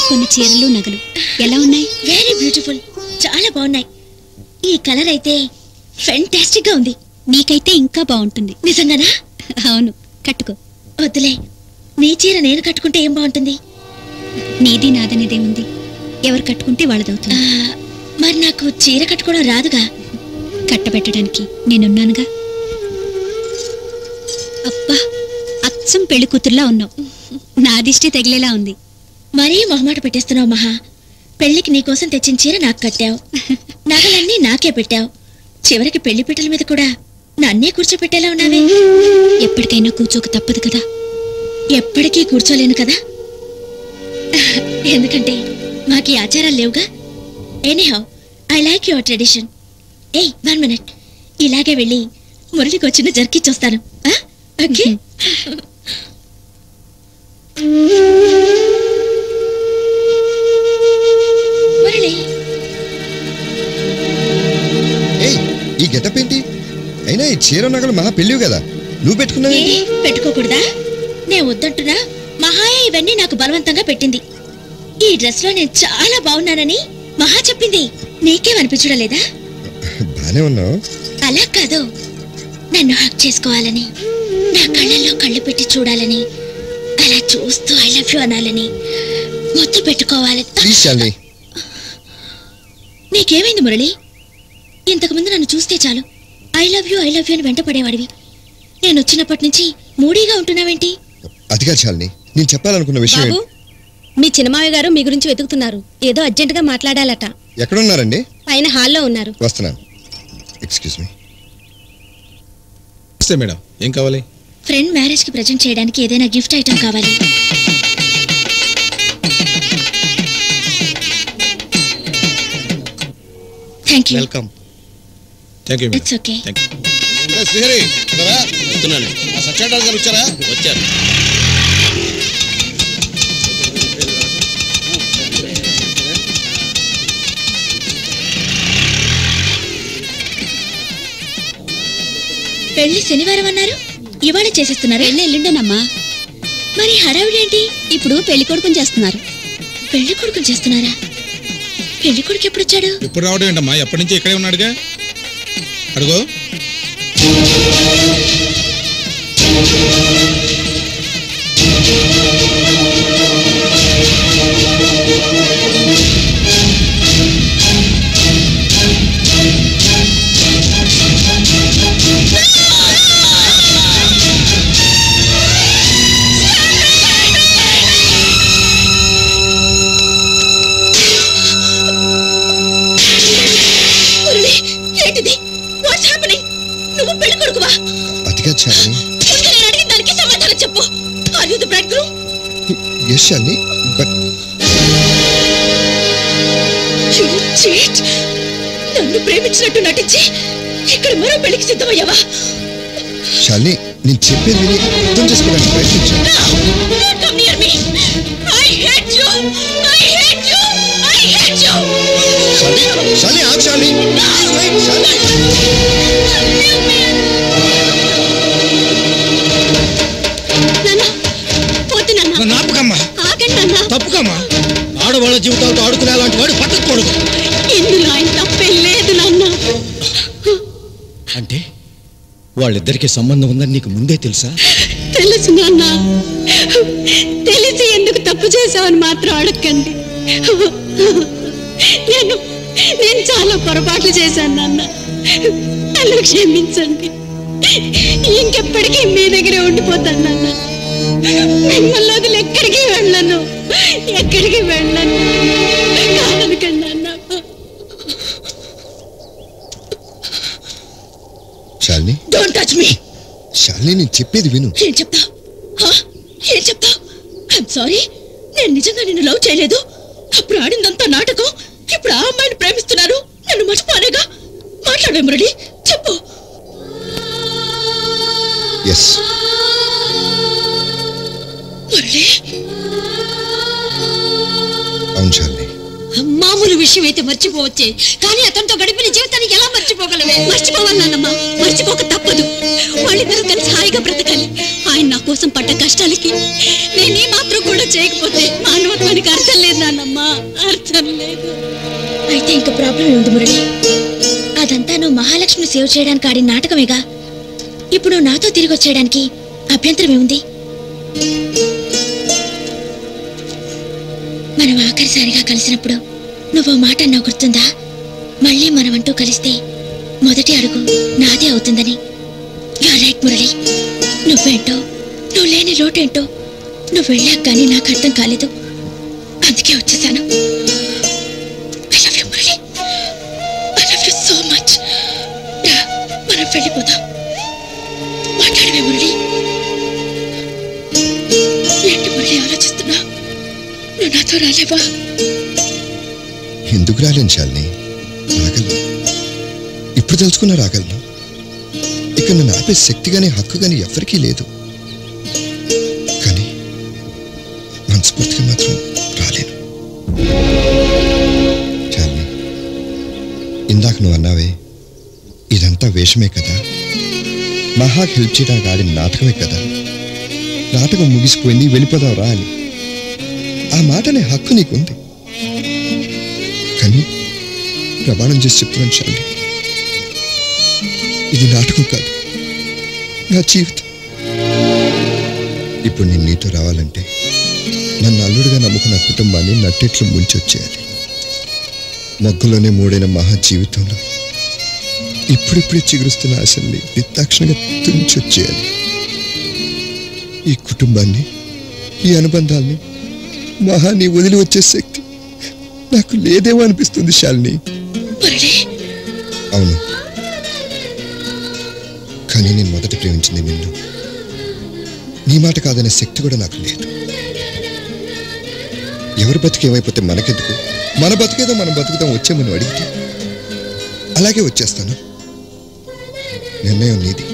కొన్ని చీరలు నగలు ఎలా ఉన్నాయి? వెరీ బ్యూటిఫుల్, చాలా బాగున్నాయి. ఈ కలర్ అయితే ఫెంటాస్టిక్ గా ఉంది. నీకైతే ఇంకా బాగుంటుంది. నిజంగానా? అవును, కట్టుకో. వద్దులే, నీ చీర నేను కట్టుకుంటే ఏం బాగుంటుంది? నీది నాదనేదేముంది, ఎవరు కట్టుకుంటే వాళ్ళదవుతుంది. మరి నాకు చీర కట్టుకోవడం రాదుగా. కట్టబెట్టడానికి నేనున్నానుగా. అబ్బా, అచ్చం పెళ్లి కూతుర్లా ఉన్నావు. నా దిష్టి తగిలేలా ఉంది. మరీ మొహమాట పెట్టేస్తున్నావు మహా. పెళ్లికి నీకోసం తెచ్చిన చీర నాకు కట్టావు, నగలన్నీ నాకే పెట్టావు. చివరికి పెళ్లి పీటల మీద కూడా నన్నే కూర్చోపెట్టేలా ఉన్నావే. ఎప్పటికైనా కూర్చోక తప్పదు కదా. ఎప్పటికీ కూర్చోలేను కదా, ఎందుకంటే మాకు ఈ ఆచారాలు లేవుగా. Anyhow, I like your tradition. 1 minute, ఇలాగే వెళ్ళి మురళికి వచ్చిన జర్కిచ్చొస్తాను. ఓకే? మురళి, ఈ గెటప్ ఏంటి? అయినా ఈ చీర నగలు మహా పెళ్ళివి కదా, నువ్వు పెట్టుకున్నావు. పెట్టుకోకూడదా? నేను వద్దంటున్నా, మహాయే ఇవన్నీ నాకు బలవంతంగా పెట్టింది. ఈ డ్రెస్ లో నేను చాలా బాగున్నానని మహా చెప్పింది. నీకేమనిపించడం లేదా? బానే ఉన్నావు. అలా కాదు, నన్ను హక్ చేసుకోవాలని, నా కళ్ళల్లో కళ్ళు పెట్టి చూడాలని, అలా చూస్తూ ఐ లవ్ యూ అనాలని, ముద్దు పెట్టుకోవాలని. నీకేమైంది మురళి? ఇంతకుముందు నన్ను చూస్తే చాలు ఐ లవ్ యూ అని వెంట పడేవాడివి. నేను వచ్చినప్పటి నుంచి మూడీగా ఉంటున్నావేంటి? అదిగా చాలని నేను చెప్పాలనుకున్న విషయం. మీ చిన్నమావి గారు మీ గురించి వెతుకుతున్నారు. ఏదో అర్జెంటుగా మాట్లాడాలట. ఎక్కడున్నారండి? పైన హాల్లో ఉన్నారు. వస్తున్నాను. Excuse me. మేడం, ఏం కావాలి? ఫ్రెండ్ మ్యారేజ్ కి ప్రెజెంట్ చేయడానికి ఏదైనా గిఫ్ట్ ఐటమ్ కావాలి. Thank you. Welcome. Thank you. It's okay. Srihari వస్తున్నాను. సత్యనారాయణ గారు వచ్చారా? వచ్చారు. పెళ్లి శనివారం అన్నారు, ఇవాళ చేసేస్తున్నారు. పెళ్లి ఎల్లుండేనమ్మా. మరి హడావుడేంటి? ఇప్పుడు పెళ్లి కొడుకుని చేస్తున్నారు. పెళ్లి కొడుకుని చేస్తున్నారా? పెళ్లి కొడుకు ఎప్పుడు వచ్చాడు? ఎప్పుడు రావడం ఏంటమ్మా, ఎప్పటి నుంచి ఇక్కడే ఉన్నాడుగా. అడుగు. నన్ను ప్రేమించినట్టు నటించి ఇక్కడ మరో పెళ్లికి సిద్ధమయ్యావా? శాలిని, నేను చెప్పేది విని అర్థం చేసుకోవడానికి ప్రయత్నించాను. తప్పుకమ్మా, ఆడవాళ్ళ జీవితాలతో ఆడుకునే అలాంటి వాడు పట్టకూడదు. ఇందులో ఆయన తప్పేం లేదు నాన్న. అంటే వాళ్ళిద్దరికి సంబంధం ఉందని నీకు ముందే తెలుసా? తెలుసు నాన్న. తెలిసి ఎందుకు తప్పు చేశావని మాత్రం అడగండి. నేను చాలా పొరపాట్లు చేశాను నాన్న, నన్ను క్షమించండి. ఇంకెప్పటికీ మీ దగ్గరే ఉండిపోతాను నాన్న. మిమ్మల్ని వదిలి ఎక్కడికి వెళ్ళను, ఎక్కడికి వెళ్ళను. కాదనకండి నాన్న. Shalini, don't touch me. Shalini, నేను చెప్పేది విను. ఏం చెప్తావు? ఏం చెప్తావు? ఐఎమ్ సారీ, నేను నిజంగా నిన్ను లవ్ చేయలేదు. అప్పుడు ఆడిందంతా నాటకం. ఇప్పుడు ఆ అమ్మాయిని ప్రేమిస్తున్నాను. నన్ను మర్చిపోనేగా. మాట్లాడే మురళి, చెప్పు. ఎస్ మురళి. అవును శాలిని. మామూలు విషయం అయితే మర్చిపోవచ్చే, కానీ అతనితో గడిపిన జీవితాన్ని ఎలా మర్చిపోగలవే? మర్చిపోవాలన్నమ్మా, మర్చిపోక తప్పదు. వాళ్ళిద్దరూ కలిసి హాయిగా బ్రతకాలి. ఆయన నా కోసం పడ్డ కష్టాలకి నేనే మాత్రం కూడా చేయకపోతే మానవత్వానికి అర్థం లేదు. చేస్తున్నానమ్మా, అర్థం లేదు. అయితే ఇంక ప్రాబ్లం ఉంది మురళి. అదంతా నువ్వు మహాలక్ష్మిని సేవ్ చేయడానికి ఆడిన నాటకమేగా. ఇప్పుడు నాతో తిరిగి వచ్చేయడానికి అభ్యంతరం ఏముంది? మనం ఆఖరిసారిగా కలిసినప్పుడు నువ్వు మాట అన్నావు, గుర్తుందా? మళ్ళీ మనమంటూ కలిస్తే మొదటి అడుగు నాదే అవుతుందని. You are right Murali. నువ్వేంటో, నువ్వు లేని లోటేంటో నువ్వు వెళ్ళాక కానీ నాకు అర్థం కాలేదు. అందుకే వచ్చేసాను. I love you Murali, I love you so much. మనం వెళ్ళిపోదాం. మాట్లాడవే మురళి. ఏంటి మురళి ఆలోచిస్తున్నా? నువ్వు నాతో రాలేవా? ఎందుకు రాలేను శాలిని, రాగలను. ఇప్పుడు తెలుసుకున్నా రాగలను. ఇక నన్ను ఆపే శక్తి కానీ హక్కు కానీ ఎవరికీ లేదు. కానీ మనస్ఫూర్తిగా మాత్రం రాలేను. శాలిని, ఇందాక నువ్వు అన్నావే ఇదంతా వేషమే కదా, మహాకి హెల్ప్ చేయడానికి ఆడిన నాటకమే కదా, నాటకం ముగిసిపోయింది వెళ్ళిపోదాం రా అని. ఆ మాటనే హక్కు నీకుంది. కానీ ప్రమాణం చేసి చెప్తున్నాను శాలిని, ఇది నాటకం కాదు, నా జీవితం. ఇప్పుడు నేను నీతో రావాలంటే నన్ను అల్లుడిగా నమ్ముకున్న కుటుంబాన్ని నట్టెట్లు ముంచొచ్చేయాలి. మొగ్గులోనే మూడైన మహా జీవితంలో ఇప్పుడిప్పుడే చిగురుస్తున్న ఆశల్ని నిర్దాక్షిణంగా తుంచొచ్చేయాలి. ఈ కుటుంబాన్ని, ఈ అనుబంధాల్ని మహాని వదిలి వచ్చే శక్తి నాకు లేదేమో అనిపిస్తుంది శాలిని. అవును, కానీ నేను మొదట ప్రేమించింది నిన్ను. నీ మాట కాదనే శక్తి కూడా నాకు లేదు. ఎవరి బతికేమైపోతే మనకెందుకు, మన బతికేదో మనం బతుకుతాం, వచ్చేమని అడిగితే అలాగే వచ్చేస్తాను. నిర్ణయం నీది.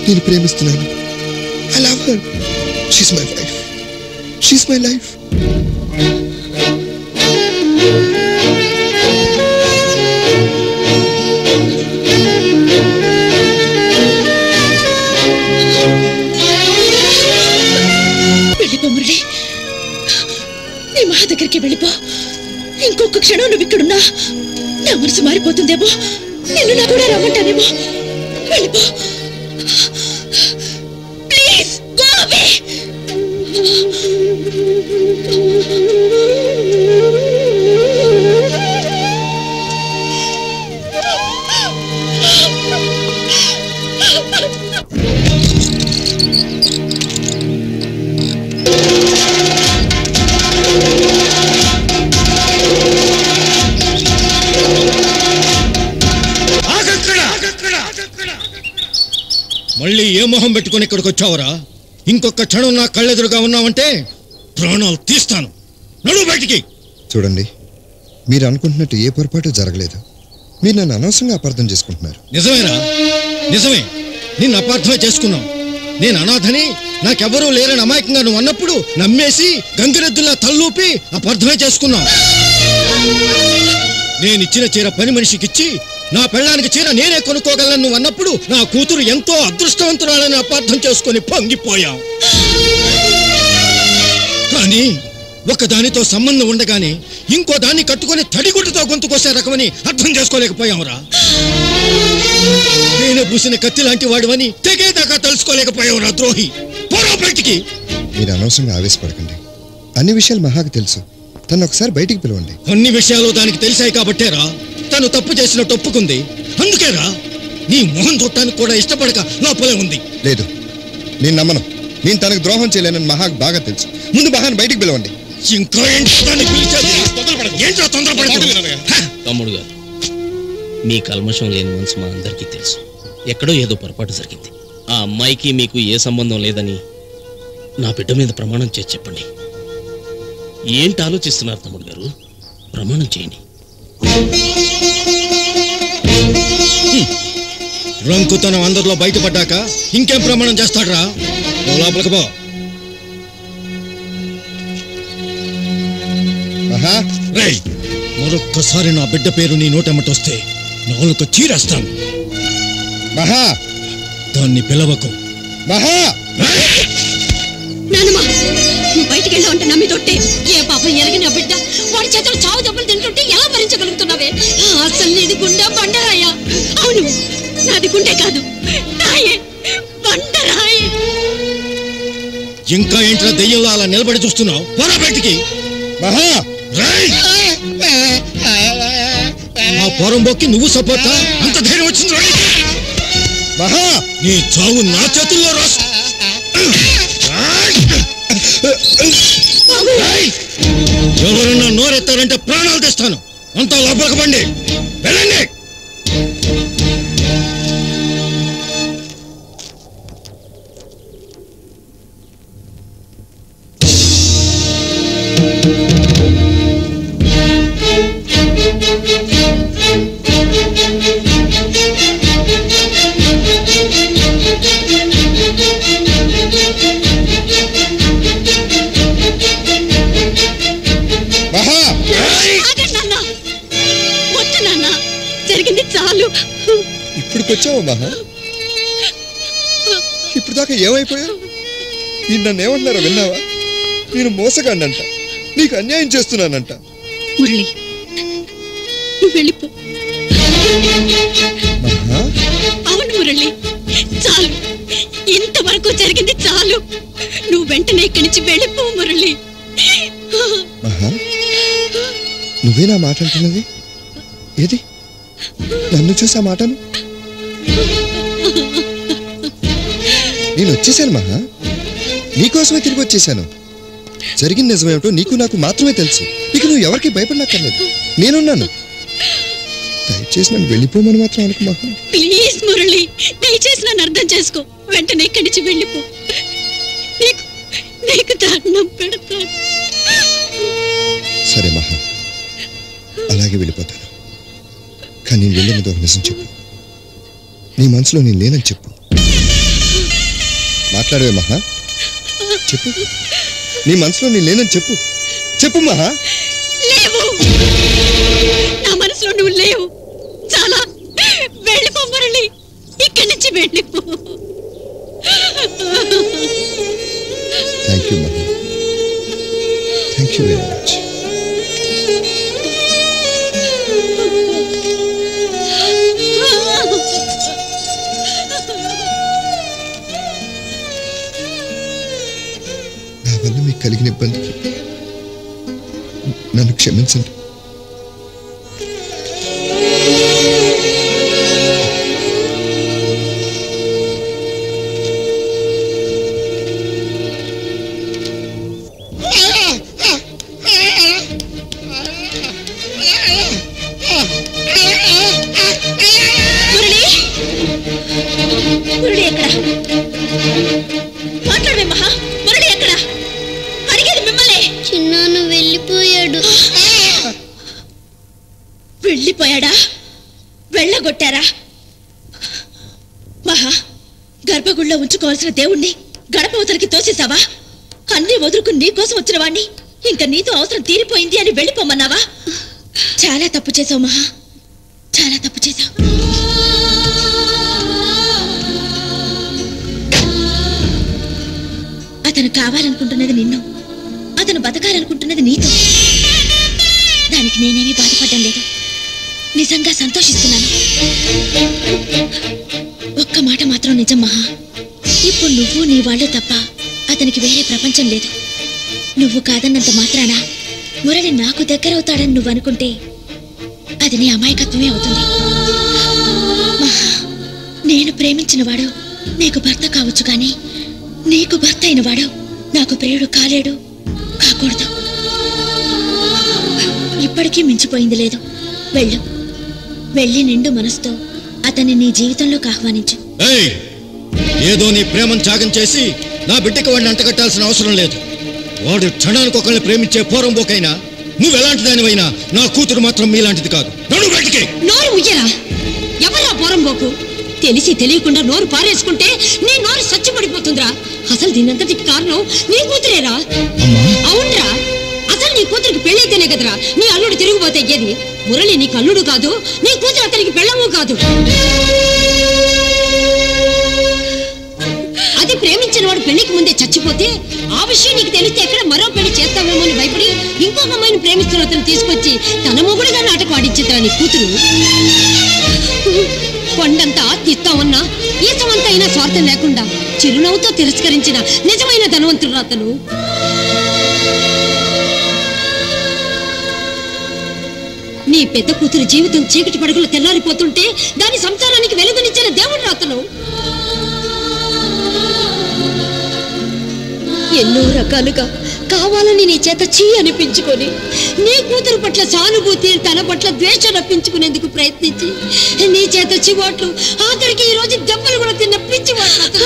నేను ప్రేమిస్తున్నాను. I love her. She's my wife. She's my life. వెళ్ళిపో మురళి, నీ మహా దగ్గరికి వెళ్ళిపో. ఇంకొక క్షణం నువ్వు ఇక్కడున్నా నా మనసు మారిపోతుందేమో, నిన్ను నా కూడా రమ్మంటానేమో. వెళ్ళిపో ప్లీజ్, గో అవే. మళ్ళీ ఏ మొహం పెట్టుకుని ఇక్కడికి వచ్చావురా? ఇంకొక క్షణం నా కళ్ళెదురుగా ఉన్నావంటే ప్రాణాలు తీస్తాను. నడు బయటికి. చూడండి, మీరు అనుకుంటున్నట్టు ఏ పొరపాటు జరగలేదు. మీరు నన్ను అనవసరంగా అపార్థం చేసుకుంటున్నారు. నిజమేరా, నిజమే. నిన్ను అపార్థమే చేసుకున్నావు. నేను అనాథని, నాకెవరూ లేరని అమాయకంగా నువ్వు అన్నప్పుడు నమ్మేసి గంగిరెద్దులా తల్లూపి అపార్థమే చేసుకున్నావు. నేనిచ్చిన చీర పని మనిషికిచ్చి నా పెళ్ళానికి చీర నేనే కొనుక్కోగలను నువ్వు అన్నప్పుడు నా కూతురు ఎంతో అదృష్టవంతురాలని అపార్థం చేసుకుని పొంగిపోయావు. కానీ ఒకదానితో సంబంధం ఉండగానే ఇంకో దాన్ని కట్టుకుని తడిగుడ్డతో గొంతుకొసే రకమని అర్థం చేసుకోలేకపోయావురా. నేను పూసిన కత్తి లాంటి వాడివని తెగేదాకా తెలుసుకోలేకపోయావురా ద్రోహి. పోరా బయటికి. మీరు అనవసరంగా ఆవేశపడకండి. అన్ని విషయాలు మహాకు తెలుసు. తను ఒకసారి బయటికి పిలవండి. అన్ని విషయాలు దానికి తెలిసాయి కాబట్టేరా తను తప్పు చేసినట్టు ఒప్పుకుంది. అందుకేరా నీ మొహం చూడటానికి కూడా ఇష్టపడక లోపలే ఉంది. లేదు, నేను నమ్మను. నేను తనకు ద్రోహం చేయలేనని మహాకు బాగా తెలుసు. ముందు మహాని బయటికి పిలవండి. ఇంకా తమ్ముడు గారు, మీ కల్మషం లేని మనసు మా అందరికీ తెలుసు. ఎక్కడో ఏదో పొరపాటు జరిగింది. ఆ అమ్మాయికి మీకు ఏ సంబంధం లేదని నా బిడ్డ మీద ప్రమాణం చేసి చెప్పండి. ఏంటి ఆలోచిస్తున్నారు తమ్ముడు గారు? ప్రమాణం చేయండి. రంకుతనం అందరిలో బయటపడ్డాక ఇంకేం ప్రమాణం చేస్తాడ్రా? లోపలికి పో. రేయ్, మరొక్కసారి నా బిడ్డ పేరు నీ నోటెమ్మటొస్తే నాలుక చీరేస్తాను. మహా, దాన్ని పిలవకు. మహా. నానమ్మా నువ్వు బయటికి వెళ్ళా ఉంటే నమ్మి తొట్టే ఏ పాపం ఎరగిన బిడ్డ వాడి చేతులు చావు దెబ్బలు తింటుంటే ఎలా భరించగలుగుతున్నావే అసలు నీది గుండె బండరాయా అవును నాది గుండె కాదు రాయే బండరాయే ఇంకా ఏంట్రా దెయ్యంలో అలా నిలబడి చూస్తున్నావు పోరా బయటికి మహా ఆ పోరంబోకి నువ్వు సపోర్టా అంత ధైర్యం వచ్చింది మహా నీ చావు నా చేతుల్లో రాసు ఎవరన్నా నోరెత్తారంటే ప్రాణాలు తెస్తాను అంతా లోపలికి పండి వెళ్ళండి జరిగింది చాలు ఇప్పుడుకొచ్చావా మహా ఇప్పుడు దాకా ఏమైపోయావు నన్ను ఏమన్నారో విన్నావా నేను మోసగాడినంట నీకు అన్యాయం చేస్తున్నానంట మురళి నువ్వు వెళ్ళిపో అవును మురళి చాలు ఇంతవరకు జరిగింది చాలు నువ్వు వెంటనే ఇక్కడి నుంచి వెళ్ళిపో మురళి మహా నువ్వేనా మాట అంటున్నది ఏది నన్ను చూసా మాటను నేను వచ్చేసాను మహా నీకోసమే తిరిగి వచ్చేసాను జరిగిన నిజమేమిటో నీకు నాకు మాత్రమే తెలుసు ఇక నువ్వు ఎవరికి భయపడనక్కర్లేదు నేనున్నాను దయచేసి నన్ను వెళ్ళిపోమని మాత్రం అనుకు మహా ప్లీజ్ మురళి దయచేసి నన్ను అర్థం చేసుకో వెంటనే ఇక్కడి నుంచి వెళ్ళిపో నీకు దండం పెడతాను సరే మహా అలాగే వెళ్ళిపోతాను కానీ నేను వెళ్ళినది ఒక నిజం చెప్పు నీ మనసులో నేను లేనని చెప్పు మాట్లాడవే మహా చెప్పు నీ మనసులో నేను లేనని చెప్పు చెప్పు మహా లేవు నా మనసులో నువ్వు లేవు చాలా వెళ్ళిపో మురళి ఇక్కడి నుంచి వెళ్ళిపో థ్యాంక్ యూ మహా థ్యాంక్ యూ వెరీ మచ్ కలిగిన ఇబ్బందికి నన్ను క్షమించండి మురళి ఎక్కడ మాట్లాడవే మహా మురళి ఎక్కడ చిన్నాన్న వెళ్ళిపోయాడు వెళ్ళిపోయాడా వెళ్ళగొట్టారా మహా గర్భగుడిలో ఉంచుకోవాల్సిన దేవుణ్ణి గడపవతలకి తోసేసావా అన్నీ వదులుకుని నీకోసం వచ్చిన వాణ్ణి ఇంకా నీతో అవసరం తీరిపోయింది అని వెళ్ళిపోమన్నావా చాలా తప్పు చేసావు మహా చాలా తప్పు చేసావు అతను కావాలనుకుంటున్నది నిన్ను అతను బతకాలనుకుంటున్నది నీతో దానికి నేనేమీ బాధపడడం లేదు నిజంగా సంతోషిస్తున్నాను ఒక్క మాట మాత్రం నిజం మహా ఇప్పుడు నువ్వు నీ వాళ్ళే తప్ప అతనికి వేరే ప్రపంచం లేదు నువ్వు కాదన్నంత మాత్రాన మురళి నాకు దగ్గరవుతాడని నువ్వు అనుకుంటే అది నీ అమాయకత్వమే అవుతుంది మహా నేను ప్రేమించిన వాడు నీకు భర్త కావచ్చు కానీ నీకు భర్త అయిన వాడు నాకు ప్రియుడు కాలేడు కాకూడదు ఇప్పటికీ మించిపోయింది లేదు వెళ్ళు వెళ్ళి నిండు మనసుతో అతన్ని నీ జీవితంలోకి ఆహ్వానించు ఏదో నీ ప్రేమను త్యాగం చేసి నా బిడ్డకి వాడిని అంటగట్టాల్సిన అవసరం లేదు వాడు క్షణానికి ఒకరిని ప్రేమించే పోరంబోకైనా నువ్వెలాంటి దానివైనా నా కూతురు మాత్రం మీలాంటిది కాదు నడు బయటికి నోరు ఉయ్యరా ఎవరా పోరంబోకు తెలిసి తెలియకుండా నోరు పారేసుకుంటే నీ నోరు సచ్చిపడిపోతుందిరా అసలు దీనంతటికి కారణం నీ కూతురేరా అవునరా అసలు నీ కూతురికి పెళ్ళైతేనే కదరా నీ అల్లుడు తిరిగిపోతే అయ్యేది మురళి నీకు అల్లుడు కాదు నీ కూతురు అతనికి పెళ్ళము కాదు అది ప్రేమించిన వాడు పెళ్లికి ముందే చచ్చిపోతే ఆ విషయం నీకు తెలిస్తే ఎక్కడ మరో పెళ్లి చేస్తావేమో అని భయపడి ఇంకొక అమ్మాయిని ప్రేమిస్తున్న అతను తీసుకొచ్చి తన మొగుడుగా నాటకం ఆడించేదా నీ కూతురు. కొండంతా ఆత్తిస్తామన్నా ఈసమంతా అయినా స్వార్థం లేకుండా చిరునవ్వుతో తిరస్కరించిన నిజమైన ధనవంతుడు అతను. నీ పెద్ద కూతురు జీవితం చీకటి పడుగులు తెల్లారిపోతుంటే దాని సంసారానికి వెలుగునిచ్చిన దేవుడు అతను. ఎన్నో రకాలుగా కావాలని నీ చేత చీ అనిపించుకొని నీ కూతురు పట్ల సానుభూతి తన పట్ల ద్వేషం రప్పించుకునేందుకు ప్రయత్నించి నీ చేత చివాట్లు ఆఖరికి ఈ రోజు దెబ్బలు కూడా తిన్న పిచ్చివాడు.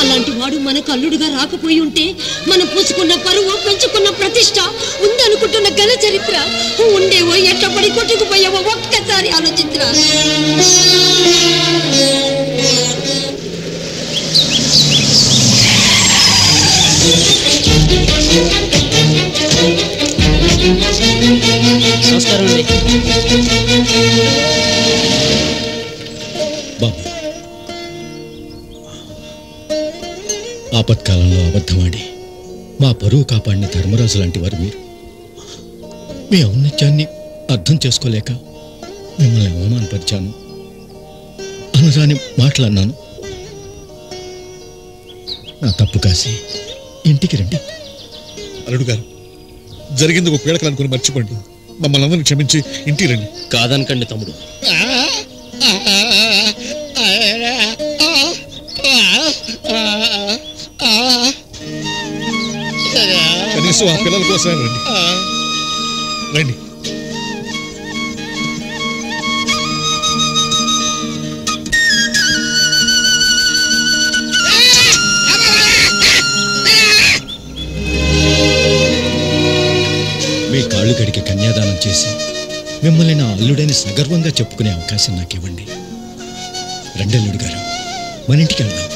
అలాంటి వాడు మనకు అల్లుడుగా రాకపోయి ఉంటే మనం పూసుకున్న పరువు పెంచుకున్న ప్రతిష్ట ఉందనుకుంటున్న ఘన చరిత్ర ఉండేవో ఎట్లా పడి కొట్టుకుపోయావో ఒక్కసారి ఆలోచించరా. నమస్కారం అండి బాబు. ఆపత్కాలంలో అబద్ధమాడి మా పరువు కాపాడిన ధర్మరాజు లాంటి వారు మీరు. మీ ఔన్నత్యాన్ని అర్థం చేసుకోలేక మిమ్మల్ని అవమానపరిచాను, అనురాని మాట్లాడినాను. నా తప్పు కాసి ఇంటికి రండి. అల్లుడు గారు, జరిగింది ఒక పీడకలు అనుకుని మర్చిపోండి. మమ్మల్ని అందరిని క్షమించి ఇంటికి రండి. కాదనకండి తమ్ముడు. కనీసం ఆ పిల్లల కోసమే రండి. రండి. మీ కాళ్ళు గడికి కన్యాదానం చేసి మిమ్మల్ని నా అల్లుడని సగర్వంగా చెప్పుకునే అవకాశం నాకు ఇవ్వండి. రెండల్లుడు గారు, మన ఇంటికి వెళ్దాం.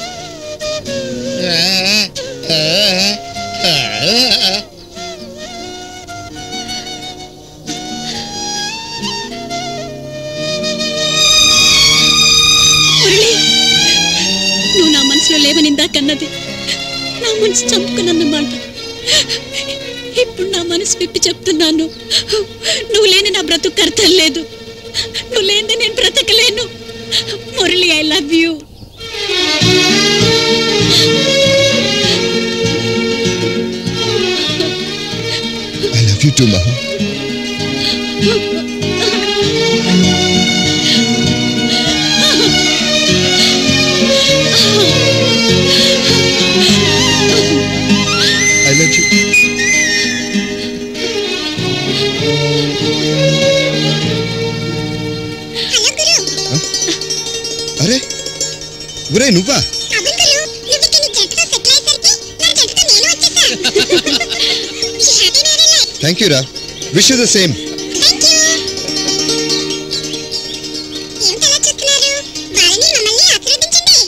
నువ్వు నా మనసులో లేవని ఇందాకన్నది నా మనసు చంపుకున్నమాట. ఇప్పుడు నా మనసు విప్పి చెప్తున్నాను, నువ్వు లేని నా బ్రతుకు అర్థం లేదు. నువ్వు లేని నేను బ్రతకలేను. Murali, I love you. I love you too Maha. I love you. అరే ఒరే నువ్వా? థ్యాంక్ యూ రా. Wish you the same. ఏం తల చూస్తున్నారు? వాళ్ళని మమ్మల్ని ఆశీర్వదించండి.